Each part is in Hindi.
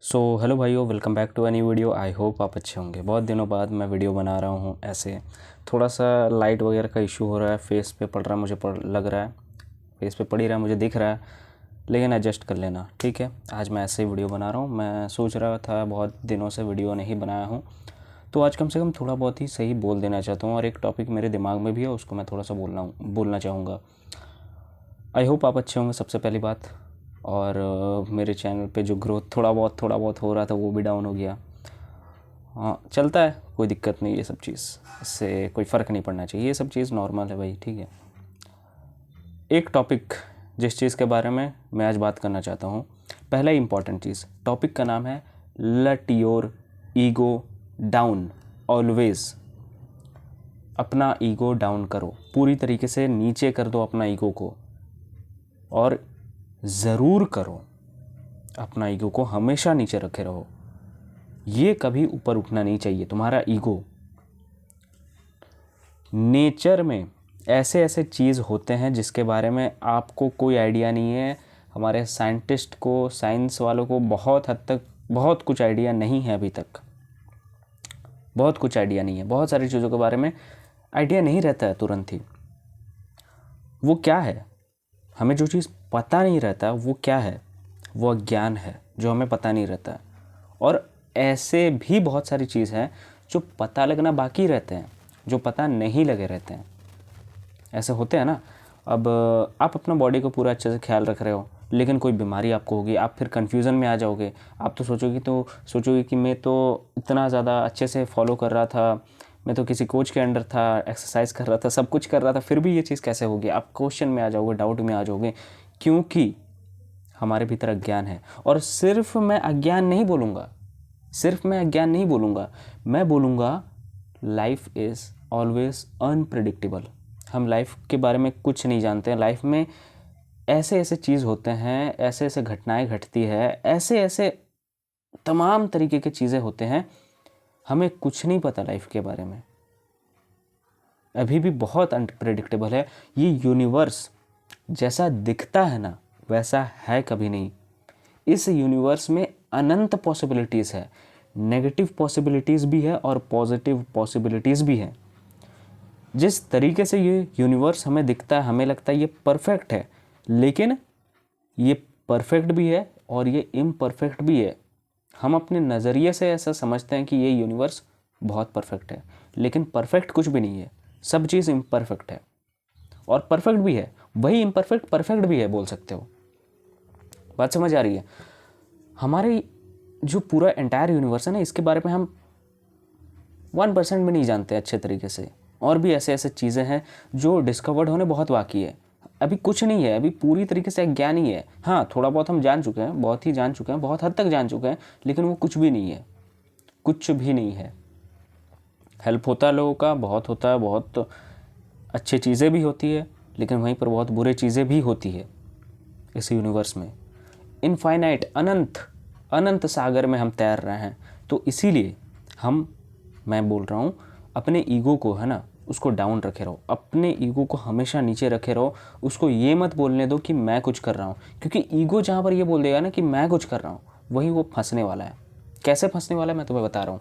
हेलो भाइयों, welcome back to any video. I hope आप अच्छे होंगे। बहुत दिनों बाद मैं वीडियो बना रहा हूँ। ऐसे थोड़ा सा लाइट वगैरह का इशू हो रहा है, फेस पे पड़ रहा है, लग रहा है फेस पे पड़ ही रहा है, मुझे दिख रहा है, लेकिन एडजस्ट कर लेना, ठीक है। आज मैं ऐसे ही वीडियो बना रहा हूँ। मैं सोच रहा था बहुत दिनों से वीडियो नहीं बनाया हूँ, तो आज कम से कम थोड़ा बहुत ही सही बोल देना चाहता हूँ। और एक टॉपिक मेरे दिमाग में भी है, उसको मैं थोड़ा सा बोलना चाहूँगा। आई होप आप अच्छे होंगे, सबसे पहली बात। और मेरे चैनल पे जो ग्रोथ थोड़ा बहुत हो रहा था वो भी डाउन हो गया। हाँ, चलता है, कोई दिक्कत नहीं। ये सब चीज़, इससे कोई फ़र्क नहीं पड़ना चाहिए, ये सब चीज़ नॉर्मल है भाई, ठीक है। एक टॉपिक जिस चीज़ के बारे में मैं आज बात करना चाहता हूँ, पहला इंपॉर्टेंट चीज़, टॉपिक का नाम है let your ego down always. अपना ईगो डाउन करो, पूरी तरीके से नीचे कर दो अपना ईगो को, और ज़रूर करो। अपना ईगो को हमेशा नीचे रखे रहो, ये कभी ऊपर उठना नहीं चाहिए तुम्हारा ईगो। नेचर में ऐसे ऐसे चीज़ होते हैं जिसके बारे में आपको कोई आइडिया नहीं है। हमारे साइंटिस्ट को, साइंस वालों को बहुत हद तक बहुत कुछ आइडिया नहीं है अभी तक। बहुत कुछ आइडिया नहीं है, बहुत सारी चीज़ों के बारे में आइडिया नहीं रहता है तुरंत ही। वो क्या है, हमें जो चीज़ पता नहीं रहता वो क्या है, वो अज्ञान है जो हमें पता नहीं रहता। और ऐसे भी बहुत सारी चीज़ हैं जो पता लगना बाकी रहते हैं, जो पता नहीं लगे रहते हैं। ऐसे होते हैं ना। अब आप अपना बॉडी को पूरा अच्छे से ख्याल रख रहे हो, लेकिन कोई बीमारी आपको होगी, आप फिर कन्फ्यूज़न में आ जाओगे। आप तो सोचोगे कि मैं तो इतना ज़्यादा अच्छे से फॉलो कर रहा था, मैं तो किसी कोच के अंडर था, एक्सरसाइज कर रहा था, सब कुछ कर रहा था, फिर भी ये चीज़ कैसे होगी। आप क्वेश्चन में आ जाओगे, डाउट में आ जाओगे, क्योंकि हमारे भीतर अज्ञान है। और सिर्फ मैं अज्ञान नहीं बोलूँगा, मैं बोलूँगा लाइफ इज़ ऑलवेज अनप्रिडिक्टेबल। हम लाइफ के बारे में कुछ नहीं जानते हैं। लाइफ में ऐसे ऐसे चीज़ होते हैं, ऐसे ऐसे घटनाएं घटती है, ऐसे ऐसे तमाम तरीके की चीज़ें होते हैं, हमें कुछ नहीं पता लाइफ के बारे में। अभी भी बहुत अनप्रिडिक्टेबल है। ये यूनिवर्स जैसा दिखता है ना, वैसा है कभी नहीं। इस यूनिवर्स में अनंत पॉसिबिलिटीज़ है। नेगेटिव पॉसिबिलिटीज़ भी है और पॉजिटिव पॉसिबिलिटीज़ भी है। जिस तरीके से ये यूनिवर्स हमें दिखता है, हमें लगता है ये परफेक्ट है, लेकिन ये परफेक्ट भी है और ये इम्परफेक्ट भी है। हम अपने नज़रिए से ऐसा समझते हैं कि ये यूनिवर्स बहुत परफेक्ट है, लेकिन परफेक्ट कुछ भी नहीं है। सब चीज़ इम्परफेक्ट है और परफेक्ट भी है। वही इम्परफेक्ट परफेक्ट भी है, बोल सकते हो। बात समझ आ रही है? हमारे जो पूरा एंटायर यूनिवर्स है ना, इसके बारे में हम 1% भी नहीं जानते अच्छे तरीके से। और भी ऐसे ऐसे चीज़ें हैं जो डिस्कवर्ड होने बहुत बाकी है। अभी कुछ नहीं है, अभी पूरी तरीके से अज्ञान ही है। हाँ, थोड़ा बहुत हम जान चुके हैं, बहुत ही जान चुके हैं, बहुत हद तक जान चुके हैं, लेकिन वो कुछ भी नहीं है, कुछ भी नहीं है। हेल्प होता है लोगों का, बहुत होता है, बहुत अच्छी चीज़ें भी होती है, लेकिन वहीं पर बहुत बुरे चीज़ें भी होती है। इस यूनिवर्स में इनफाइनाइट, अनंत अनंत सागर में हम तैर रहे हैं। तो इसीलिए मैं बोल रहा हूँ, अपने ईगो को है ना, उसको डाउन रखे रहो। अपने ईगो को हमेशा नीचे रखे रहो। उसको ये मत बोलने दो कि मैं कुछ कर रहा हूँ, क्योंकि ईगो जहाँ पर ये बोल देगा ना कि मैं कुछ कर रहा हूँ, वही वो फंसने वाला है। कैसे फंसने वाला है मैं तुम्हें बता रहा हूँ।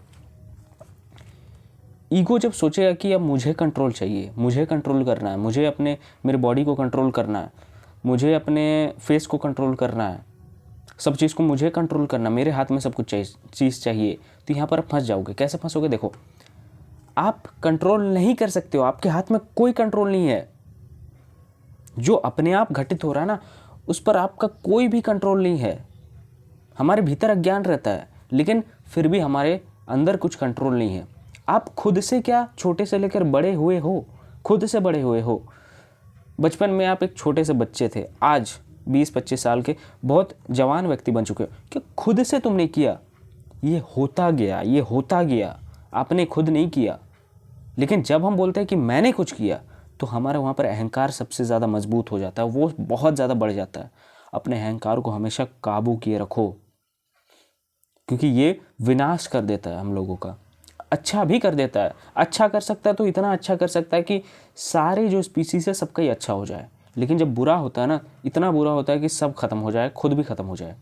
ईगो जब सोचेगा कि अब मुझे कंट्रोल चाहिए, मुझे कंट्रोल करना है, मुझे अपने मेरे बॉडी को कंट्रोल करना है, मुझे अपने फेस को कंट्रोल करना है, सब चीज़ को मुझे कंट्रोल करना, मेरे हाथ में सब कुछ चीज़ चाहिए, तो यहाँ पर आप फंस जाओगे। कैसे फंसोगे? देखो, आप कंट्रोल नहीं कर सकते हो, आपके हाथ में कोई कंट्रोल नहीं है। जो अपने आप घटित हो रहा है ना, उस पर आपका कोई भी कंट्रोल नहीं है। हमारे भीतर अज्ञान रहता है, लेकिन फिर भी हमारे अंदर कुछ कंट्रोल नहीं है। आप खुद से क्या, छोटे से लेकर बड़े हुए हो, खुद से बड़े हुए हो। बचपन में आप एक छोटे से बच्चे थे, आज 20-25 साल के बहुत जवान व्यक्ति बन चुके हो। कि खुद से तुमने किया, ये होता गया, ये होता गया, आपने खुद नहीं किया। लेकिन जब हम बोलते हैं कि मैंने कुछ किया, तो हमारा वहाँ पर अहंकार सबसे ज़्यादा मजबूत हो जाता है, वो बहुत ज़्यादा बढ़ जाता है। अपने अहंकार को हमेशा काबू किए रखो, क्योंकि ये विनाश कर देता है हम लोगों का। अच्छा भी कर देता है, अच्छा कर सकता है तो इतना अच्छा कर सकता है कि सारे जो स्पीसीज है सबका ही अच्छा हो जाए। लेकिन जब बुरा होता है ना, इतना बुरा होता है कि सब खत्म हो जाए, खुद भी खत्म हो जाए।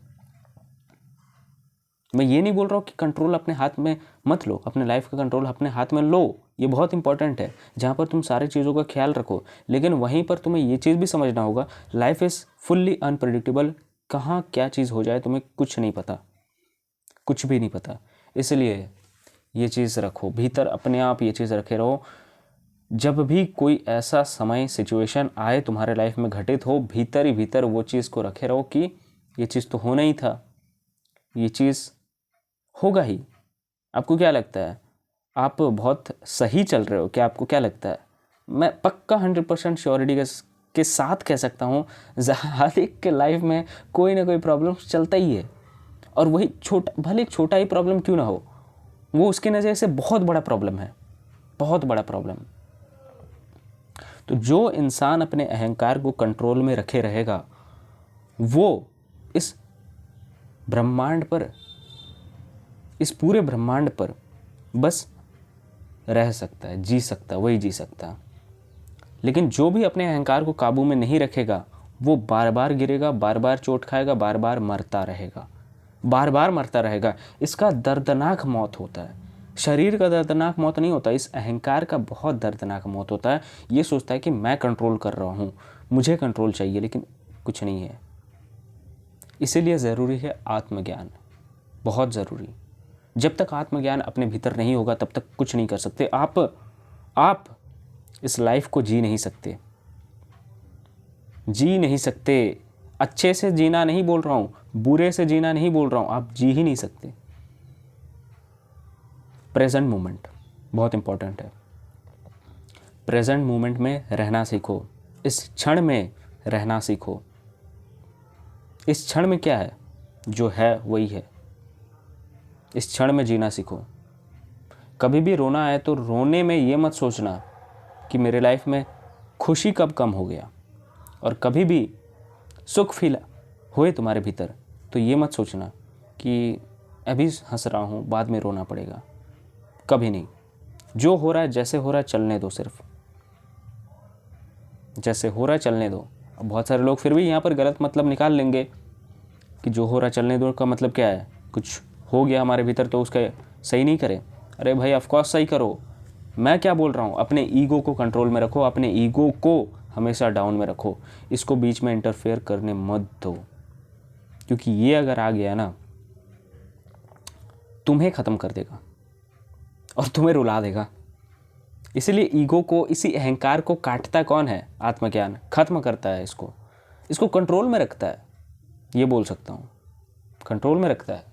मैं ये नहीं बोल रहा हूँ कि कंट्रोल अपने हाथ में मत लो, अपने लाइफ का कंट्रोल अपने हाथ में लो, ये बहुत इंपॉर्टेंट है, जहाँ पर तुम सारी चीज़ों का ख्याल रखो। लेकिन वहीं पर तुम्हें ये चीज़ भी समझना होगा, लाइफ इज़ फुल्ली अनप्रेडिक्टेबल, कहाँ क्या चीज़ हो जाए तुम्हें कुछ नहीं पता, कुछ भी नहीं पता। इसलिए ये चीज़ रखो भीतर, अपने आप ये चीज़ रखे रहो। जब भी कोई ऐसा समय सिचुएशन आए तुम्हारे लाइफ में घटित हो, भीतर ही भीतर वो चीज़ को रखे रहो कि ये चीज़ तो होना ही था, ये चीज़ होगा ही। आपको क्या लगता है, आप बहुत सही चल रहे हो क्या? आपको क्या लगता है? मैं पक्का 100% श्योरिटी के साथ कह सकता हूँ, हर एक के लाइफ में कोई ना कोई प्रॉब्लम चलता ही है, और वही छोटा, भले एक छोटा ही प्रॉब्लम क्यों ना हो, वो उसके नज़र से बहुत बड़ा प्रॉब्लम है, बहुत बड़ा प्रॉब्लम। तो जो इंसान अपने अहंकार को कंट्रोल में रखे रहेगा, वो इस ब्रह्मांड पर, इस पूरे ब्रह्मांड पर बस रह सकता है, जी सकता है, वही जी सकता है। लेकिन जो भी अपने अहंकार को काबू में नहीं रखेगा, वो बार बार गिरेगा, बार बार चोट खाएगा, बार बार मरता रहेगा, बार बार मरता रहेगा। इसका दर्दनाक मौत होता है। शरीर का दर्दनाक मौत नहीं होता, इस अहंकार का बहुत दर्दनाक मौत होता है। ये सोचता है कि मैं कंट्रोल कर रहा हूँ, मुझे कंट्रोल चाहिए, लेकिन कुछ नहीं है। इसीलिए ज़रूरी है आत्मज्ञान, बहुत ज़रूरी। जब तक आत्मज्ञान अपने भीतर नहीं होगा तब तक कुछ नहीं कर सकते। आप इस लाइफ को जी नहीं सकते, जी नहीं सकते। अच्छे से जीना नहीं बोल रहा हूँ, बुरे से जीना नहीं बोल रहा हूँ, आप जी ही नहीं सकते। प्रेजेंट मोमेंट बहुत इंपॉर्टेंट है। प्रेजेंट मोमेंट में रहना सीखो, इस क्षण में रहना सीखो। इस क्षण में क्या है, जो है वही है। इस क्षण में जीना सीखो। कभी भी रोना आए तो रोने में ये मत सोचना कि मेरे लाइफ में खुशी कब कम हो गया, और कभी भी सुख फील होए तुम्हारे भीतर तो ये मत सोचना कि अभी हंस रहा हूँ बाद में रोना पड़ेगा, कभी नहीं। जो हो रहा है, जैसे हो रहा है चलने दो, सिर्फ जैसे हो रहा है चलने दो। अब बहुत सारे लोग फिर भी यहाँ पर गलत मतलब निकाल लेंगे कि जो हो रहा है चलने दो का मतलब क्या है, कुछ हो गया हमारे भीतर तो उसका सही नहीं करें। अरे भाई ऑफकोर्स सही करो। मैं क्या बोल रहा हूँ, अपने ईगो को कंट्रोल में रखो, अपने ईगो को हमेशा डाउन में रखो, इसको बीच में इंटरफेयर करने मत दो, क्योंकि ये अगर आ गया ना तुम्हें ख़त्म कर देगा और तुम्हें रुला देगा। इसलिए ईगो को, इसी अहंकार को काटता कौन है? आत्मज्ञान खत्म करता है इसको कंट्रोल में रखता है, ये बोल सकता हूँ, कंट्रोल में रखता है।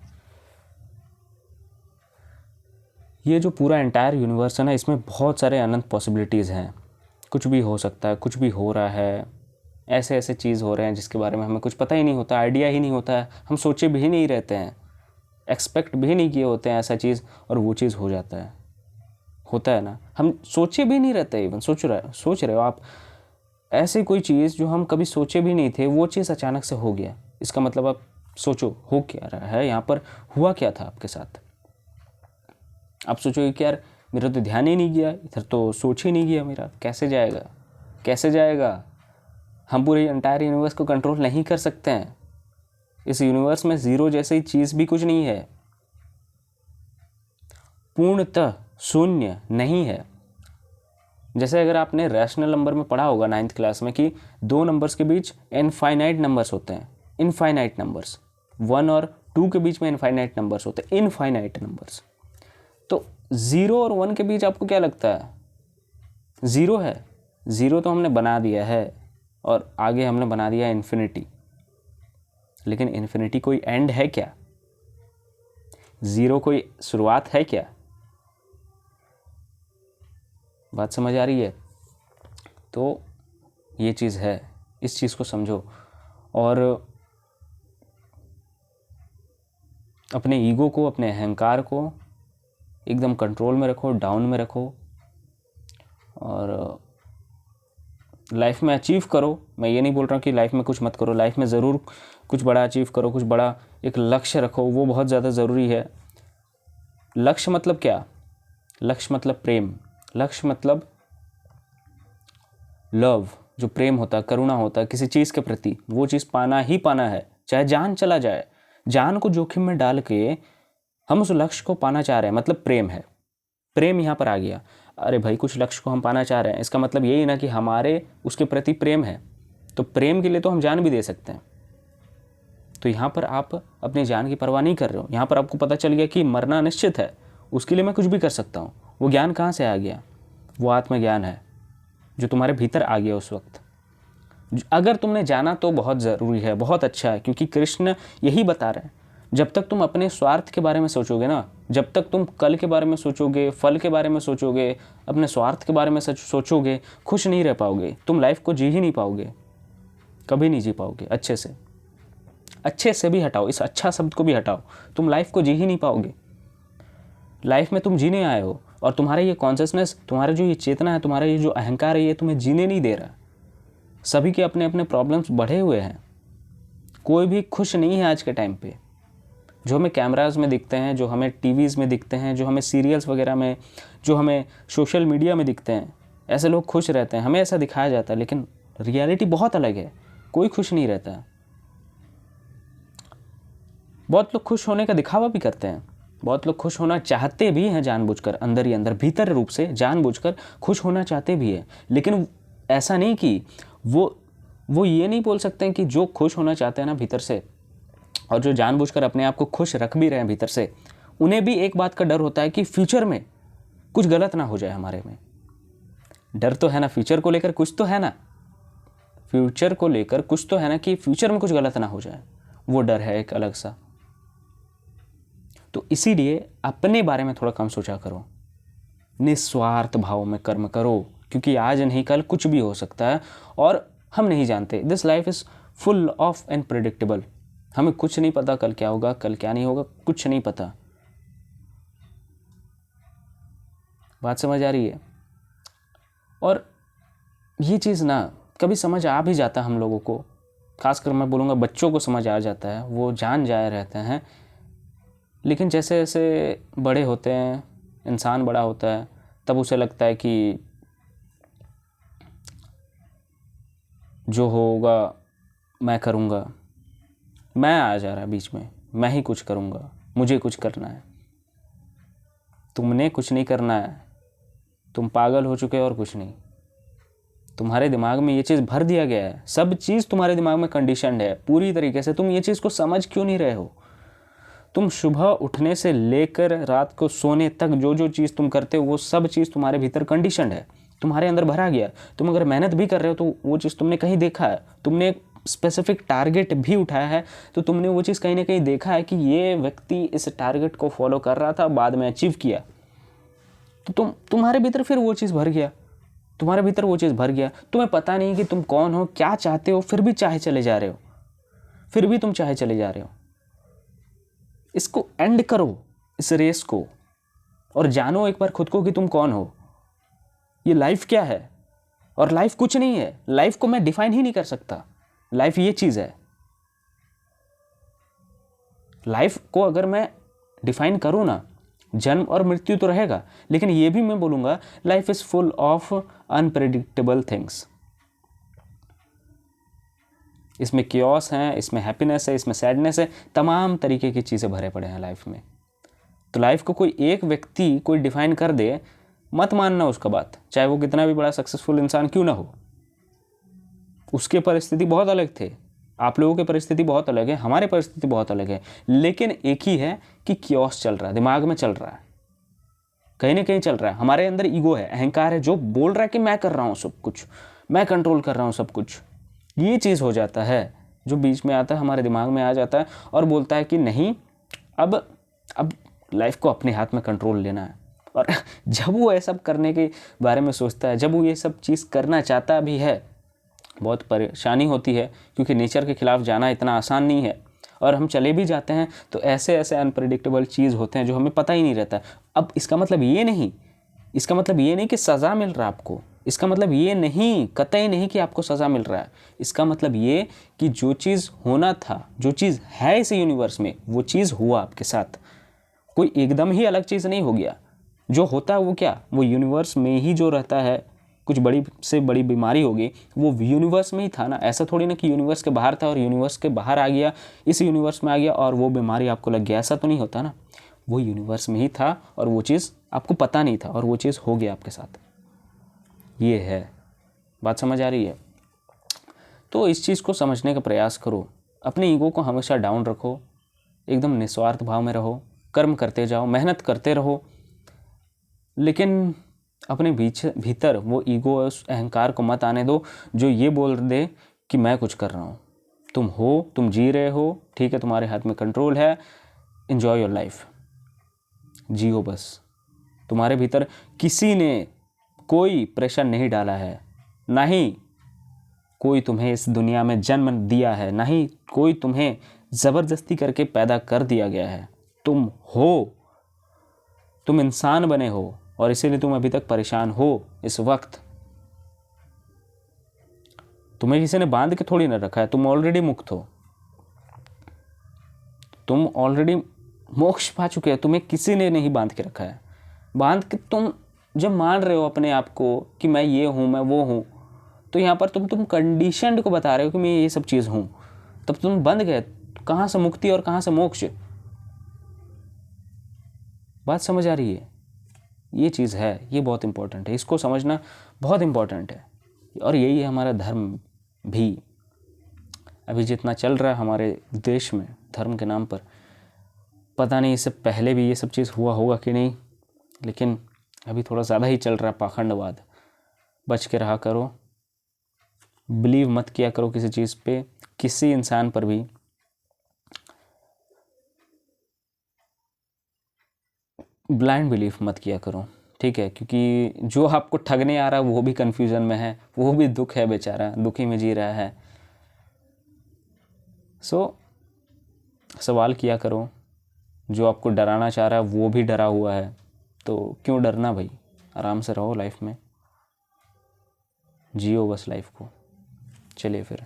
ये जो पूरा एंटायर यूनिवर्स है ना, इसमें बहुत सारे अनंत पॉसिबिलिटीज़ हैं। कुछ भी हो सकता है, कुछ भी हो रहा है, ऐसे ऐसे चीज़ हो रहे हैं जिसके बारे में हमें कुछ पता ही नहीं होता, आइडिया ही नहीं होता है, हम सोचे भी नहीं रहते हैं, एक्सपेक्ट भी नहीं किए होते हैं ऐसा चीज़, और वो चीज़ हो जाता है। होता है ना, हम सोचे भी नहीं रहते। इवन सोच रहे हो आप, ऐसी कोई चीज़ जो हम कभी सोचे भी नहीं थे, वो चीज़ अचानक से हो गया। इसका मतलब आप सोचो हो क्या रहा है यहाँ पर, हुआ क्या था आपके साथ। आप सोचोगे कि यार मेरा तो ध्यान ही नहीं गया, इधर तो सोच ही नहीं गया मेरा, कैसे जाएगा, कैसे जाएगा। हम पूरे एंटायर यूनिवर्स को कंट्रोल नहीं कर सकते हैं। इस यूनिवर्स में ज़ीरो जैसी चीज़ भी कुछ नहीं है, पूर्णतः शून्य नहीं है। जैसे अगर आपने रैशनल नंबर में पढ़ा होगा 9th क्लास में कि दो नंबर्स के बीच इनफाइनाइट नंबर्स होते हैं, इनफाइनाइट नंबर्स, 1 और 2 के बीच में इनफाइनाइट नंबर्स होते हैं, इनफाइनाइट नंबर्स। तो 0 और 1 के बीच आपको क्या लगता है? 0 है। 0 तो हमने बना दिया है, और आगे हमने बना दिया इन्फिनिटी। लेकिन इन्फिनिटी कोई एंड है क्या? 0 कोई शुरुआत है क्या? बात समझ आ रही है? तो ये चीज़ है, इस चीज़ को समझो, और अपने ईगो को, अपने अहंकार को एकदम कंट्रोल में रखो, डाउन में रखो, और लाइफ में अचीव करो। मैं ये नहीं बोल रहा हूँ कि लाइफ में कुछ मत करो, लाइफ में ज़रूर कुछ बड़ा अचीव करो, कुछ बड़ा एक लक्ष्य रखो, वो बहुत ज़्यादा ज़रूरी है। लक्ष्य मतलब क्या? लक्ष्य मतलब प्रेम, लक्ष्य मतलब लव, जो प्रेम होता है, करुणा होता है किसी चीज़ के प्रति, वो चीज़ पाना ही पाना है, चाहे जान चला जाए। जान को जोखिम में डाल के हम उस लक्ष्य को पाना चाह रहे हैं, मतलब प्रेम है, प्रेम यहाँ पर आ गया। अरे भाई कुछ लक्ष्य को हम पाना चाह रहे हैं, इसका मतलब यही ना कि हमारे उसके प्रति प्रेम है, तो प्रेम के लिए तो हम जान भी दे सकते हैं। तो यहाँ पर आप अपनी जान की परवाह नहीं कर रहे हो, यहाँ पर आपको पता चल गया कि मरना निश्चित है, उसके लिए मैं कुछ भी कर सकता हूँ। वो ज्ञान कहाँ से आ गया? वो आत्मज्ञान है जो तुम्हारे भीतर आ गया उस वक्त। अगर तुमने जाना तो बहुत ज़रूरी है, बहुत अच्छा है, क्योंकि कृष्ण यही बता रहे हैं, जब तक तुम अपने स्वार्थ के बारे में सोचोगे ना, जब तक तुम कल के बारे में सोचोगे, फल के बारे में सोचोगे, अपने स्वार्थ के बारे में सोचोगे, खुश नहीं रह पाओगे, तुम लाइफ को जी ही नहीं पाओगे, कभी नहीं जी पाओगे अच्छे से। अच्छे से भी हटाओ, इस अच्छा शब्द को भी हटाओ, तुम लाइफ को जी ही नहीं पाओगे। लाइफ में तुम जीने आए हो, और तुम्हारा ये कॉन्शियसनेस, तुम्हारा जो ये चेतना है, तुम्हारा ये जो अहंकार है, ये तुम्हें जीने नहीं दे रहा। सभी के अपने अपने प्रॉब्लम्स बढ़े हुए हैं, कोई भी खुश नहीं है आज के टाइम पे। जो हमें कैमराज में दिखते हैं, जो हमें टीवीज़ में दिखते हैं, जो हमें सीरियल्स वगैरह में, जो हमें सोशल मीडिया में दिखते हैं, ऐसे लोग खुश रहते हैं, हमें ऐसा दिखाया जाता है, लेकिन रियलिटी बहुत अलग है। कोई खुश नहीं रहता। बहुत लोग खुश होने का दिखावा भी करते हैं, बहुत लोग खुश होना चाहते भी हैं जानबूझकर, अंदर ही अंदर, भीतर रूप से जानबूझकर खुश होना चाहते भी हैं। लेकिन ऐसा नहीं कि वो ये नहीं बोल सकते हैं कि जो खुश होना चाहते हैं ना भीतर से, और जो जानबूझकर अपने आप को खुश रख भी रहे हैं भीतर से, उन्हें भी एक बात का डर होता है कि फ्यूचर में कुछ गलत ना हो जाए हमारे में। डर तो है ना, फ्यूचर को लेकर कुछ तो है ना, फ्यूचर को लेकर कुछ तो है ना, कि फ्यूचर में कुछ गलत ना हो जाए, वो डर है एक अलग सा। तो इसीलिए अपने बारे में थोड़ा कम सोचा करो, निस्वार्थ भाव में कर्म करो, क्योंकि आज नहीं कल कुछ भी हो सकता है और हम नहीं जानते। This life is full of unpredictable. हमें कुछ नहीं पता कल क्या होगा, कल क्या नहीं होगा, कुछ नहीं पता। बात समझ आ रही है? और ये चीज़ ना कभी समझ आ भी जाता हम लोगों को, खासकर मैं बोलूँगा बच्चों को समझ आ जाता है, वो जान जाए रहते हैं। लेकिन जैसे जैसे बड़े होते हैं, इंसान बड़ा होता है, तब उसे लगता है कि जो होगा मैं करूँगा, मैं आ जा रहा है बीच में, मैं ही कुछ करूँगा, मुझे कुछ करना है। तुमने कुछ नहीं करना है, तुम पागल हो चुके हो और कुछ नहीं। तुम्हारे दिमाग में ये चीज़ भर दिया गया है, सब चीज़ तुम्हारे दिमाग में कंडीशनड है पूरी तरीके से। तुम ये चीज़ को समझ क्यों नहीं रहे हो? तुम सुबह उठने से लेकर रात को सोने तक जो जो चीज़ तुम करते हो, वो सब चीज़ तुम्हारे भीतर कंडीशनड है, तुम्हारे अंदर भरा गया। तुम अगर मेहनत भी कर रहे हो तो वो चीज़ तुमने कहीं देखा है, तुमने एक स्पेसिफिक टारगेट भी उठाया है, तो तुमने वो चीज़ कहीं ना कहीं देखा है कि ये व्यक्ति इस टारगेट को फॉलो कर रहा था, बाद में अचीव किया, तो तुम्हारे भीतर फिर वो चीज़ भर गया, तुम्हारे भीतर वो चीज़ भर गया। तुम्हें पता नहीं कि तुम कौन हो, क्या चाहते हो, फिर भी चाहे चले जा रहे हो, फिर भी तुम चाहे चले जा रहे हो। इसको एंड करो, इस रेस को, और जानो एक बार खुद को कि तुम कौन हो, ये लाइफ क्या है। और लाइफ कुछ नहीं है, लाइफ को मैं डिफाइन ही नहीं कर सकता। लाइफ ये चीज़ है, लाइफ को अगर मैं डिफाइन करूँ ना, जन्म और मृत्यु तो रहेगा, लेकिन ये भी मैं बोलूँगा life is full of unpredictable things. इसमें क्योस हैं, इसमें हैप्पीनेस है, इसमें सैडनेस है, तमाम तरीके की चीज़ें भरे पड़े हैं लाइफ में। तो लाइफ को कोई एक व्यक्ति कोई डिफाइन कर दे, मत मानना उसका बात, चाहे वो कितना भी बड़ा सक्सेसफुल इंसान क्यों ना हो। उसके परिस्थिति बहुत अलग थे, आप लोगों की परिस्थिति बहुत अलग है, हमारी परिस्थिति बहुत अलग है, लेकिन एक ही है कि क्योस चल रहा है, दिमाग में चल रहा है, कहीं ना कहीं चल रहा है। हमारे अंदर ईगो है, अहंकार है, जो बोल रहा है कि मैं कर रहा हूँ सब कुछ, मैं कंट्रोल कर रहा हूँ सब कुछ। ये चीज़ हो जाता है जो बीच में आता है, हमारे दिमाग में आ जाता है और बोलता है कि नहीं, अब लाइफ को अपने हाथ में कंट्रोल लेना है। और जब वो ये सब करने के बारे में सोचता है, जब वो ये सब चीज़ करना चाहता भी है, बहुत परेशानी होती है, क्योंकि नेचर के खिलाफ जाना इतना आसान नहीं है। और हम चले भी जाते हैं तो ऐसे ऐसे अनप्रेडिक्टेबल चीज़ होते हैं जो हमें पता ही नहीं रहता। अब इसका मतलब ये नहीं कि सज़ा मिल रहा है आपको, इसका मतलब ये नहीं, कतई नहीं कि आपको सज़ा मिल रहा है। इसका मतलब ये कि जो चीज़ होना था, जो चीज़ है इस यूनिवर्स में, वो चीज़ हुआ आपके साथ। कोई एकदम ही अलग चीज़ नहीं हो गया। जो होता है वो क्या, वो यूनिवर्स में ही जो रहता है। कुछ बड़ी से बड़ी बीमारी होगी, वो यूनिवर्स में ही था ना। ऐसा थोड़ी ना कि यूनिवर्स के बाहर था और यूनिवर्स के बाहर आ गया, इस यूनिवर्स में आ गया और वो बीमारी आपको लग गया, ऐसा तो नहीं होता ना। वो यूनिवर्स में ही था और वो चीज़ आपको पता नहीं था और वो चीज़ हो गया आपके साथ। ये है बात, समझ आ रही है? तो इस चीज़ को समझने का प्रयास करो। अपने ईगो को हमेशा डाउन रखो, एकदम निस्वार्थ भाव में रहो, कर्म करते जाओ, मेहनत करते रहो, लेकिन अपने भीतर वो ईगो और उस अहंकार को मत आने दो जो ये बोल दे कि मैं कुछ कर रहा हूँ। तुम हो, तुम जी रहे हो, ठीक है, तुम्हारे हाथ में कंट्रोल है, एंजॉय योर लाइफ, जियो बस। तुम्हारे भीतर किसी ने कोई प्रेशर नहीं डाला है, ना ही कोई तुम्हें इस दुनिया में जन्म दिया है, ना ही कोई तुम्हें ज़बरदस्ती करके पैदा कर दिया गया है। तुम हो, तुम इंसान बने हो और इसीलिए तुम अभी तक परेशान हो। इस वक्त तुम्हें किसी ने बांध के थोड़ी ना रखा है, तुम ऑलरेडी मुक्त हो, तुम ऑलरेडी मोक्ष पा चुके हो, तुम्हें किसी ने नहीं बांध के रखा है। बांध के तुम जब मान रहे हो अपने आप को कि मैं ये हूँ, मैं वो हूँ, तो यहाँ पर तुम कंडीशनड को बता रहे हो कि मैं ये सब चीज़ हूँ, तब तुम बंध गए। कहाँ से मुक्ति और कहाँ से मोक्ष? बात समझ आ रही है? ये चीज़ है, ये बहुत इंपॉर्टेंट है, इसको समझना बहुत इंपॉर्टेंट है। और यही है हमारा धर्म भी। अभी जितना चल रहा है हमारे देश में धर्म के नाम पर, पता नहीं इससे पहले भी ये सब चीज़ हुआ होगा कि नहीं, लेकिन अभी थोड़ा ज़्यादा ही चल रहा है पाखंडवाद। बच के रहा करो, बिलीव मत किया करो किसी चीज़ पे, किसी इंसान पर भी। ब्लाइंड बिलीफ मत किया करो, ठीक है? क्योंकि जो आपको ठगने आ रहा है वो भी कन्फ्यूज़न में है, वो भी दुख है, बेचारा दुखी में जी रहा है। सवाल किया करो। जो आपको डराना चाह रहा है वो भी डरा हुआ है, तो क्यों डरना भाई? आराम से रहो, लाइफ में जियो बस लाइफ को। चलिए फिर,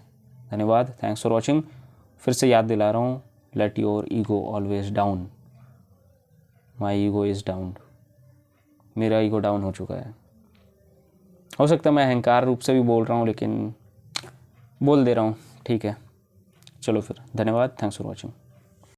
धन्यवाद, थैंक्स फॉर वॉचिंग। फिर से याद दिला रहा हूँ, let your ego always down. My ego is down. मेरा ईगो डाउन हो चुका है। हो सकता है मैं अहंकार रूप से भी बोल रहा हूँ, लेकिन बोल दे रहा हूँ, ठीक है? चलो फिर, धन्यवाद, थैंक्स फॉर वॉचिंग।